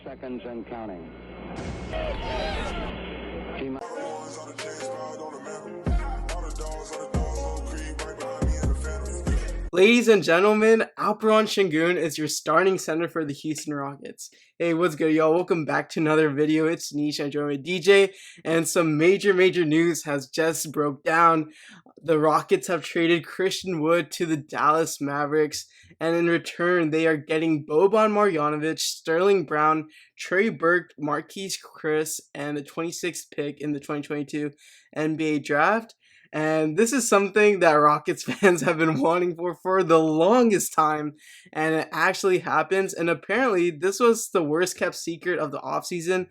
30 seconds and counting. T- Ladies and gentlemen, Alperon Sengun is your starting center for the Houston Rockets. Hey, what's good, y'all? Welcome back to another video. It's Anish. I joined with DJ, and some major news has just broke down. The Rockets have traded Christian Wood to the Dallas Mavericks, and in return, they are getting Boban Marjanovic, Sterling Brown, Trey Burke, Marquise Chris, and the 26th pick in the 2022 NBA Draft. And this is something that Rockets fans have been wanting for the longest time, and it actually happens. And apparently, this was the worst kept secret of the offseason.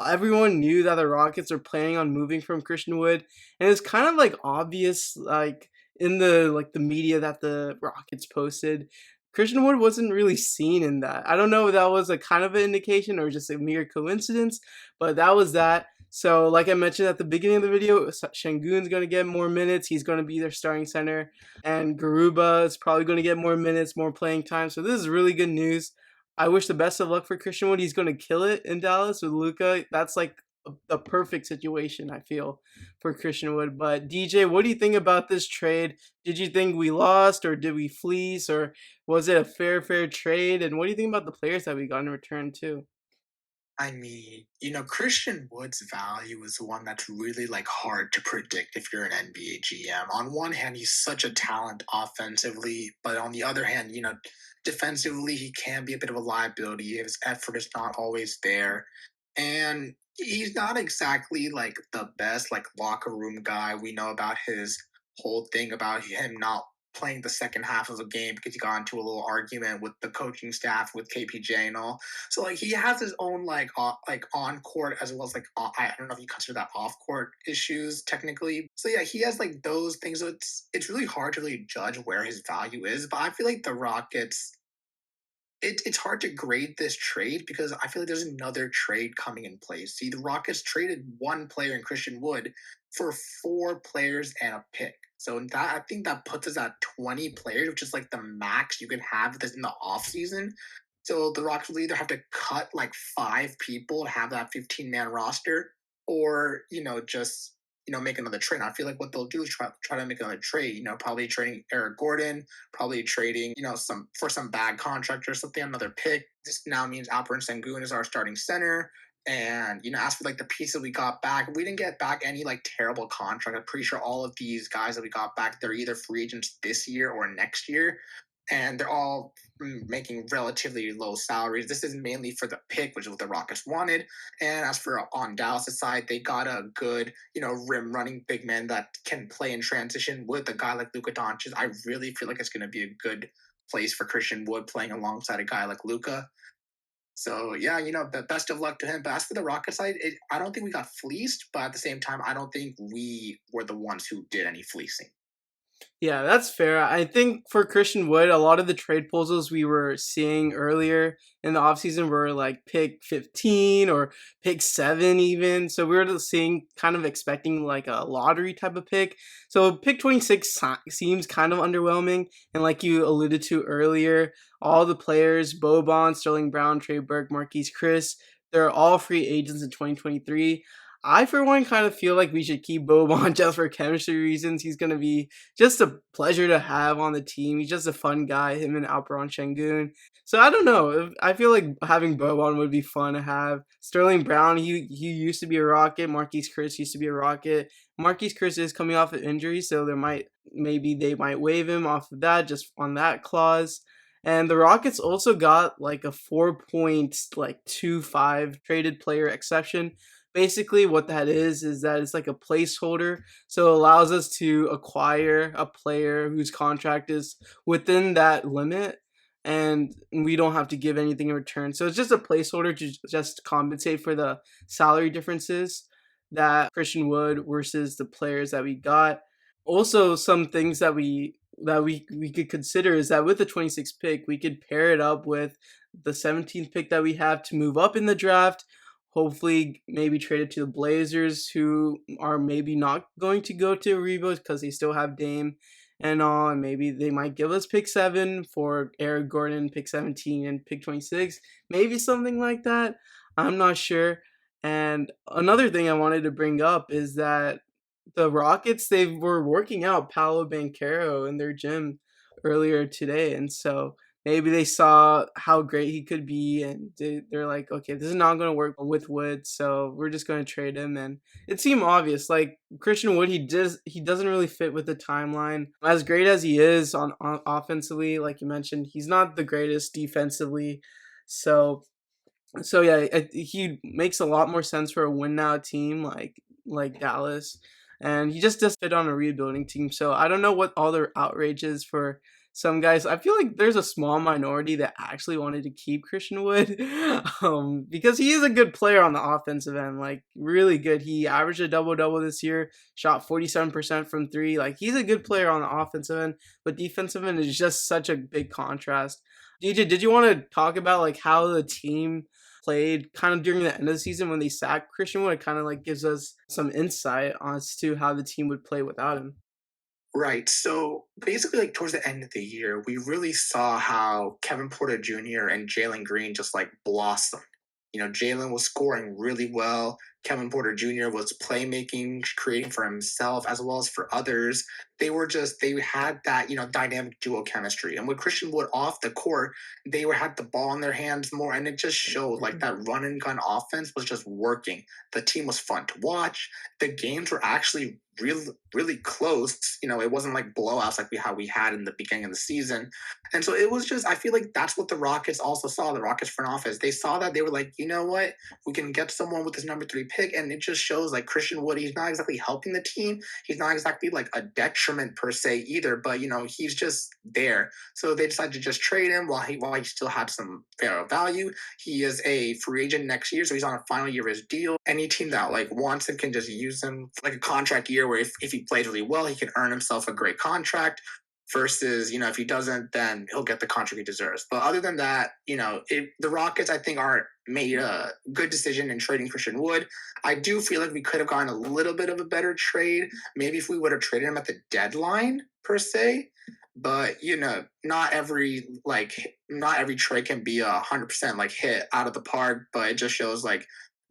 Everyone knew that the Rockets were planning on moving from Christian Wood, and it's kind of like obvious, like in the media that the Rockets posted. Christian Wood wasn't really seen in that. I don't know if that was a kind of an indication or just a mere coincidence, but that was that. So, like I mentioned at the beginning of the video, Sengun's going to get more minutes. He's going to be their starting center. And Garuba is probably going to get more minutes, more playing time. So, this is really good news. I wish the best of luck for Christian Wood. He's going to kill it in Dallas with Luka. That's like the perfect situation, I feel, for Christian Wood. But, DJ, what do you think about this trade? Did you think we lost, or did we fleece, or was it a fair trade? And what do you think about the players that we got in return, too? I mean, Christian Wood's value is one that's really hard to predict if you're an NBA GM. On one hand, he's such a talent offensively, but on the other hand, defensively, he can be a bit of a liability. His effort is not always there. And he's not exactly the best locker room guy. We know about his whole thing about him not playing the second half of a game because he got into a little argument with the coaching staff with KPJ and all. So he has his own on court as well as I don't know if you consider that off court issues technically. So yeah, he has those things. So it's really hard to really judge where his value is. But I feel like the Rockets, it's hard to grade this trade because I feel like there's another trade coming in place. See, the Rockets traded one player in Christian Wood for 4 players and a pick. So that, I think that puts us at 20 players, which is the max you can have this in the offseason. So the Rockets will either have to cut 5 people to have that 15-man roster, or just make another trade. I feel like what they'll do is try to make another trade. Probably trading Eric Gordon, probably trading some bad contract or something, another pick. This now means Alperon Sengun is our starting center. And as for the pieces we got back, we didn't get back any terrible contract. I'm pretty sure all of these guys that we got back, they're either free agents this year or next year, and they're all making relatively low salaries. This is mainly for the pick, which is what the Rockets wanted. And as for on Dallas' side, they got a good, rim running big man that can play in transition with a guy like Luka Doncic. I really feel like it's going to be a good place for Christian Wood playing alongside a guy like Luka. So yeah, best of luck to him. But as for the Rocket side, I don't think we got fleeced, but at the same time, I don't think we were the ones who did any fleecing. Yeah, that's fair. I think for Christian Wood, a lot of the trade proposals we were seeing earlier in the offseason were pick 15 or pick 7 even. So we were seeing, kind of expecting a lottery type of pick. So pick 26 seems kind of underwhelming. And like you alluded to earlier, all the players, Boban, Sterling Brown, Trey Burke, Marquise Chris, they're all free agents in 2023. I, for one, kind of feel like we should keep Boban just for chemistry reasons. He's going to be just a pleasure to have on the team. He's just a fun guy, him and Alperon Sengun. So I don't know. I feel like having Boban would be fun to have. Sterling Brown, he used to be a Rocket. Marquise Chris used to be a Rocket. Marquise Chris is coming off an injury, so maybe they might waive him off of that, just on that clause. And the Rockets also got a 4.25 traded player exception. Basically, what that is that it's a placeholder. So it allows us to acquire a player whose contract is within that limit, and we don't have to give anything in return. So it's just a placeholder to just compensate for the salary differences that Christian Wood versus the players that we got. Also, some things that we could consider is that with the 26th pick, we could pair it up with the 17th pick that we have to move up in the draft. Hopefully, maybe trade it to the Blazers, who are maybe not going to go to Rebo because they still have Dame and all. And maybe they might give us pick 7 for Eric Gordon, pick 17, and pick 26. Maybe something like that. I'm not sure. And another thing I wanted to bring up is that the Rockets, they were working out Paolo Banchero in their gym earlier today, and so maybe they saw how great he could be, and they're like, okay, this is not going to work with Wood, so we're just going to trade him. And it seemed obvious, like Christian Wood, he doesn't really fit with the timeline. As great as he is on offensively, like you mentioned, he's not the greatest defensively. So yeah, he makes a lot more sense for a win now team like Dallas, and he just does fit on a rebuilding team. So I don't know what all the outrage is for some guys. I feel like there's a small minority that actually wanted to keep Christian Wood, because he is a good player on the offensive end, like really good. He averaged a double double this year, shot 47% from three. Like he's a good player on the offensive end, but defensive end is just such a big contrast. DJ, did you want to talk about like how the team played kind of during the end of the season when they sacked Christian Wood? It kind of like gives us some insight as to how the team would play without him. Right. So basically, like towards the end of the year, we really saw how Kevin Porter Jr. and Jalen Green just like blossomed. Jalen was scoring really well. Kevin Porter Jr. was playmaking, creating for himself as well as for others. They had that, dynamic duo chemistry. And with Christian Wood off the court, they had the ball in their hands more. And it just showed like that run and gun offense was just working. The team was fun to watch. The games were actually really, really close. It wasn't like blowouts like we had in the beginning of the season. And so it was just, I feel like that's what the Rockets also saw, the Rockets front office. They saw that, they were like, you know what? We can get someone with this number 3 pick. And it just shows like Christian Wood, he's not exactly helping the team. He's not exactly like a detriment per se either, but he's just there. So they decided to just trade him while he still had some fair value. He is a free agent next year, so he's on a final year of his deal. Any team that like wants him can just use him for like a contract year where if he plays really well, he can earn himself a great contract versus, if he doesn't, then he'll get the contract he deserves. But other than that, the Rockets, I think, are made a good decision in trading Christian Wood. I do feel like we could have gotten a little bit of a better trade. Maybe if we would have traded him at the deadline, per se. But not every trade can be 100% like hit out of the park. But it just shows like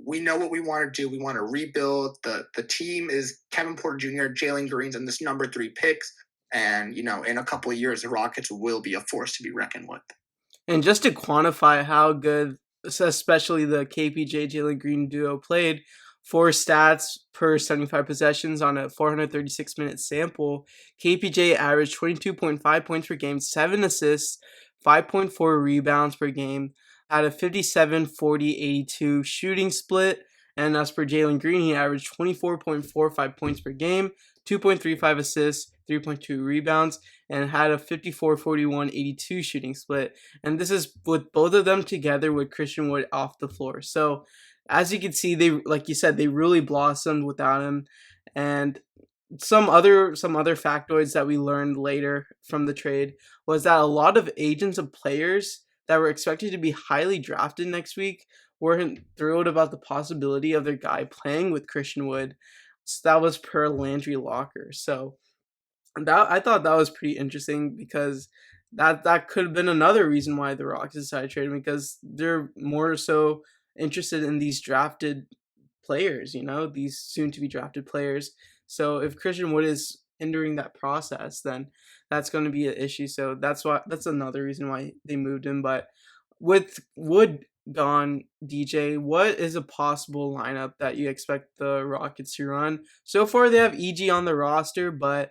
we know what we want to do. We want to rebuild. The team is Kevin Porter Jr., Jalen Greens, and this number 3 picks. And, in a couple of years, the Rockets will be a force to be reckoned with. And just to quantify how good, especially the KPJ Jalen Green duo played, 4 stats per 75 possessions on a 436-minute sample. KPJ averaged 22.5 points per game, 7 assists, 5.4 rebounds per game, had a 57-40-82 shooting split. And as per Jalen Green, he averaged 24.45 points per game, 2.35 assists, 3.2 rebounds, and had a 54-41-82 shooting split. And this is with both of them together with Christian Wood off the floor. So as you can see, they, like you said, they really blossomed without him. And some other factoids that we learned later from the trade was that a lot of agents of players that were expected to be highly drafted next week weren't thrilled about the possibility of their guy playing with Christian Wood. So that was per Landry Locker. So that, I thought that was pretty interesting because that could have been another reason why the Rockets decided to trade him, because they're more so interested in these drafted players, these soon to be drafted players. So if Christian Wood is hindering that process, then that's going to be an issue. So that's another reason why they moved him. But with Wood gone, DJ, what is a possible lineup that you expect the Rockets to run? So far, they have EG on the roster, but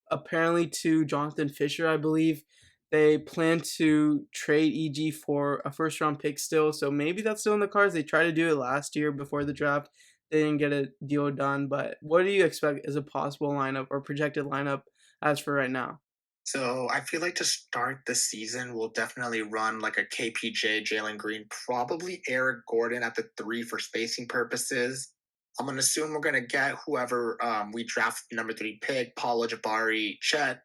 apparently to Jonathan Fisher, I believe, they plan to trade EG for a first round pick still. So maybe that's still in the cards. They tried to do it last year before the draft. They didn't get a deal done. But what do you expect as a possible lineup or projected lineup as for right now? So I feel like to start the season, we'll definitely run like a KPJ, Jalen Green, probably Eric Gordon at the 3 for spacing purposes. I'm gonna assume we're gonna get whoever we draft number 3 pick, Paolo Jabari, Chet,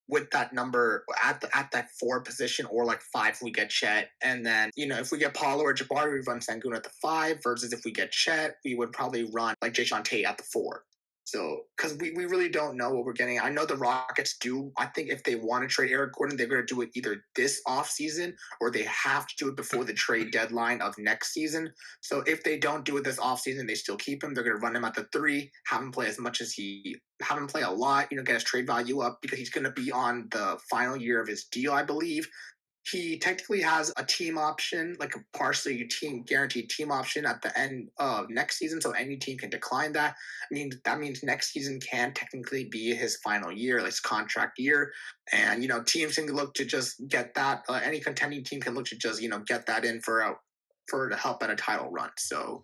with that number at that 4 position, or like 5 if we get Chet. And then, if we get Paulo or Jabari, we run Sangoon at the 5, versus if we get Chet, we would probably run like Jay Tate at the 4. So, because we really don't know what we're getting. I know the Rockets do. I think if they want to trade Eric Gordon, they're going to do it either this offseason or they have to do it before the trade deadline of next season. So, if they don't do it this offseason, they still keep him. They're going to run him at the three, have him play as much as have him play a lot, get his trade value up because he's going to be on the final year of his deal, I believe. He technically has a team option, like a partially team guaranteed team option at the end of next season, so any team can decline that. That means next season can technically be his final year, his contract year, and teams can look to just get that. Any contending team can look to just get that in for to help at a title run. So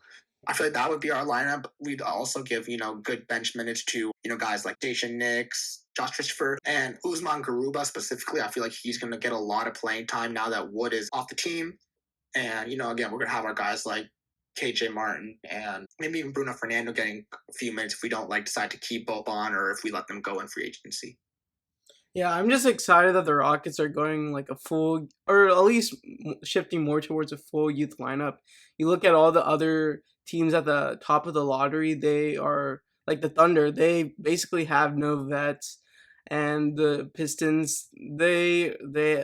I feel like that would be our lineup. We'd also give, good bench minutes to, guys like Dacian Nix, Josh Christopher, and Usman Garuba specifically. I feel like he's going to get a lot of playing time now that Wood is off the team. And, again, we're going to have our guys like KJ Martin and maybe even Bruno Fernando getting a few minutes if we don't decide to keep both on or if we let them go in free agency. Yeah, I'm just excited that the Rockets are going like a full, or at least shifting more towards a full youth lineup. You look at all the other teams at the top of the lottery, they are like the Thunder, they basically have no vets. And the Pistons, they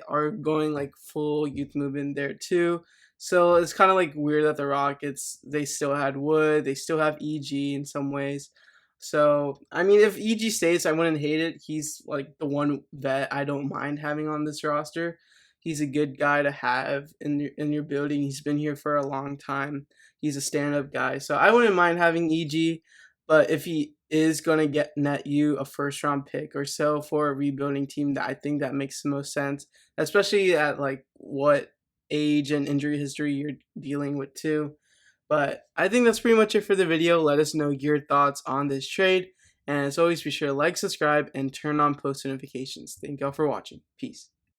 are going like full youth movement there too. So it's kind of like weird that the Rockets, they still had Wood, they still have EG in some ways. So, I mean, if EG stays, I wouldn't hate it. He's like the one vet I don't mind having on this roster. He's a good guy to have in your building. He's been here for a long time. He's a stand-up guy. So, I wouldn't mind having EG, but if he is going to get net you a first round pick or so for a rebuilding team, that I think that makes the most sense, especially at like what age and injury history you're dealing with too. But I think that's pretty much it for the video. Let us know your thoughts on this trade. And as always, be sure to like, subscribe, and turn on post notifications. Thank y'all for watching. Peace.